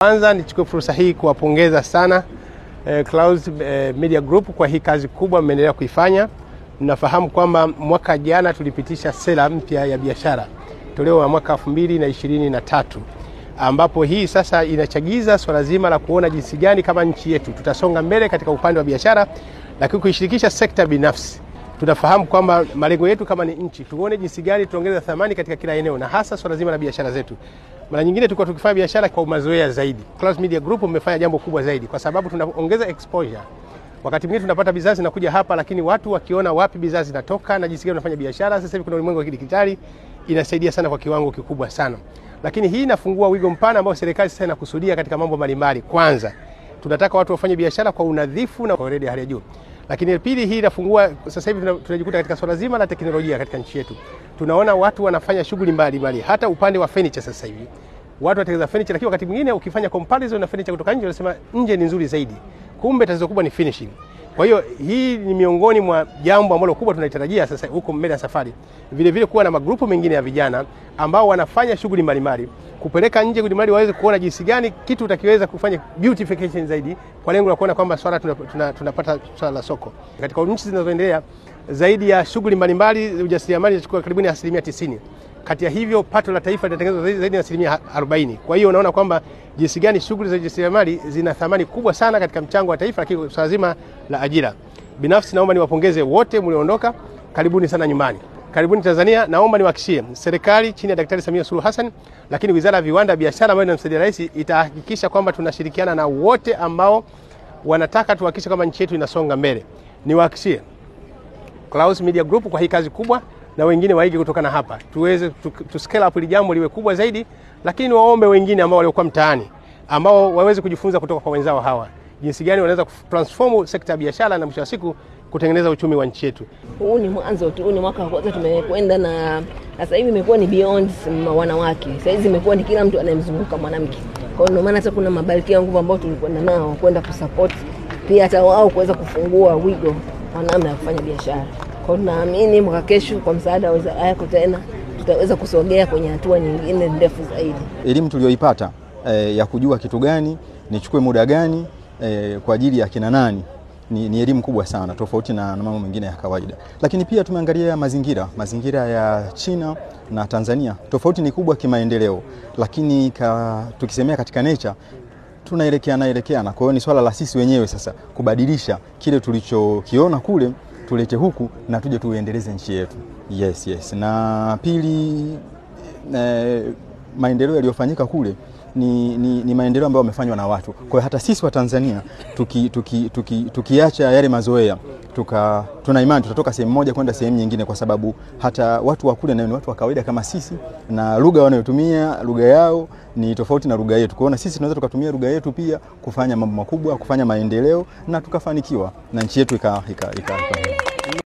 Kwanza nichukue fursa hii kuwapongeza sana Clouds Media Group kwa hii kazi kubwa mmeendelea kuifanya. Mnafahamu kwamba mwaka jana tulipitisha sera mpya ya biashara toleo la mwaka 2023 ambapo hii sasa inachagiza swala zima la kuona jinsi gani kama nchi yetu tutasonga mbele katika upande wa biashara, lakini kuishirikisha sekta binafsi. Tunafahamu kwamba malengo yetu kama ni nchi tuone jinsi gani tuongeza thamani katika kila eneo na hasa swala zima la biashara zetu. Mara nyingine tulikuwa tukifanya biashara kwa mazoea zaidi. Clouds Media Group umefanya jambo kubwa zaidi kwa sababu tunaongeza exposure. Wakati mwingine tunapata bidhaa zinakuja hapa, lakini watu wakiona wapi bidhaa zinatoka na jinsi gani tunafanya biashara. Sasa hivi kuna ulimwengu wa kidijitali, inasaidia sana kwa kiwango kikubwa sana. Lakini hii inafungua wigo mpana ambao serikali sasa inakusudia katika mambo mbalimbali. Kwanza, tunataka watu wafanye biashara kwa unadhifu na kwa weledi hali ya juu. Lakini pili, hii inafungua sasa hivi tunajikuta katika swala zima la teknolojia katika nchi yetu. Tunaona watu wanafanya shughuli mbalimbali, hata upande wa furniture sasa hivi. Watu watengeneza furniture, lakini wakati mwingine ukifanya comparison na furniture kutoka nje unasema nje ni nzuri zaidi. Kumbe tatizo kubwa ni finishing. Kwa hiyo hii ni miongoni mwa jambo ambalo kubwa tunaitarajia sasa huko mbele ya safari. Vile vile kuwa na magrupu mengine ya vijana ambao wanafanya shughuli mbalimbali, kupeleka nje ili waweze kuona jinsi gani kitu utakiweza kufanya beautification zaidi kwa lengo la kuona kwamba swala tunapata swala la soko. Katika nchi zinazoendelea zaidi ya shughuli mbalimbali ujasiriamali inachukua karibu 90%. Kati ya hivyo pato la taifa linatengenezwa zaidi ya 40%. Kwa hiyo unaona kwamba jinsi gani shughuli za ujasiriamali zina thamani kubwa sana katika mchango wa taifa, lakini swala zima la ajira. Binafsi naomba niwapongeze wote mlioondoka, karibuni sana nyumbani. Karibuni Tanzania. Naomba niwahakikishie serikali chini ya Daktari Samia Suluhu Hassan, lakini Wizara ya Viwanda, Biashara ambayo inamsaidia rais itahakikisha kwamba tunashirikiana na wote ambao wanataka tuhakikishe kama nchi yetu inasonga mbele. Niwahakikishie Clouds Media Group kwa hii kazi kubwa na wengine waige kutokana hapa. Tuweze tu scale up ili jambo liwe kubwa zaidi, lakini waombe wengine ambao waliokuwa mtaani ambao waweze kujifunza kutoka kwa wenzao hawa. Jinsi gani wanaweza kutransform sekta ya biashara na mwisho wa siku kutengeneza uchumi wa nchi yetu. Huu ni mwanzo tu, ni mwaka wa kwanza tumekwenda na sasa hivi imekuwa ni beyond wanawake. Sasa hivi imekuwa ni kila mtu anayemzunguka mwanamke. Kwa hiyo ndio maana hata kuna mabalkia nguvu ambao tulikwenda nao kwenda kusupport pia hata wao kuweza kufungua wigo wa namna ya kufanya biashara. Kwa hiyo naamini mwaka kesho kwa msaada wa yako tena tutaweza kusogea kwenye hatua nyingine ndefu zaidi. Elimu tuliyoipata ya kujua kitu gani, nichukue muda gani kwa ajili ya kina nani ni elimu kubwa sana tofauti na mambo mengine ya kawaida. Lakini pia tumeangalia mazingira ya China na Tanzania. Tofauti ni kubwa kimaendeleo, lakini tukisemea katika nature tunaelekeana. Kwa hiyo ni swala la sisi wenyewe sasa kubadilisha kile tulichokiona kule tulete huku na tuje tuendeleze nchi yetu. Yes. Na pili, maendeleo yaliyofanyika kule ni maendeleo ambayo yamefanywa na watu. Kwa hiyo hata sisi wa Tanzania tukiacha yale mazoea, tuna imani tutatoka sehemu moja kwenda sehemu nyingine, kwa sababu hata watu wa kule ni watu wa kawaida kama sisi, na lugha wanayotumia lugha yao ni tofauti na lugha yetu. Kwa hiyo sisi tunaweza tukatumia lugha yetu pia kufanya mambo makubwa, kufanya maendeleo na tukafanikiwa na nchi yetu ika